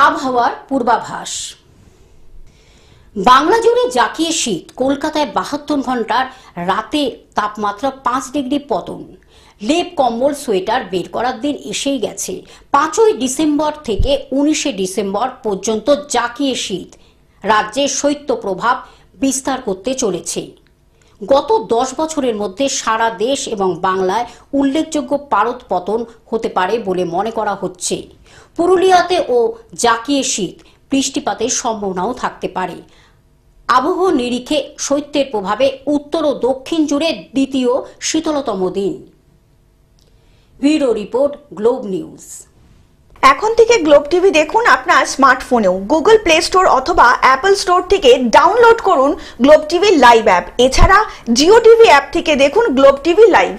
আবহাওয়ার পূর্বাভাস। বাংলা জুড়ে জাঁকিয়ে শীত। কলকাতায় 72 ঘন্টার রাতে তাপমাত্রা 5 ডিগ্রি পতন। লেপ কম্বল সোয়েটার বের করার দিন এসেই গেছে। 5ই ডিসেম্বর থেকে 19শে ডিসেম্বর পর্যন্ত জাঁকিয়ে শীত রাজ্যে শৈত্য প্রভাব বিস্তার করতে চলেছে। গত 10 বছরের মধ্যে সারা দেশ এবং বাংলায় উল্লেখযোগ্য পারদ পতন হতে পারে বলে মনে করা হচ্ছে। পুরুলিয়াতে ও জাঁকিয়ে শীত, বৃষ্টিপাতের সম্ভাবনাও থাকতে পারে। আবহাওয়া নিরিখে শৈত্যের প্রভাবে উত্তর ও দক্ষিণ জুড়ে দ্বিতীয় শীতলতম দিন। Bureau report, globe news. এখন থেকে গ্লোব টিভি দেখুন আপনার স্মার্টফোনেও। গুগল প্লে স্টোর অথবা অ্যাপল স্টোর থেকে ডাউনলোড করুন গ্লোব টিভি লাইভ অ্যাপ। এছাড়া জিও টিভি অ্যাপ থেকে দেখুন গ্লোব টিভি লাইভ।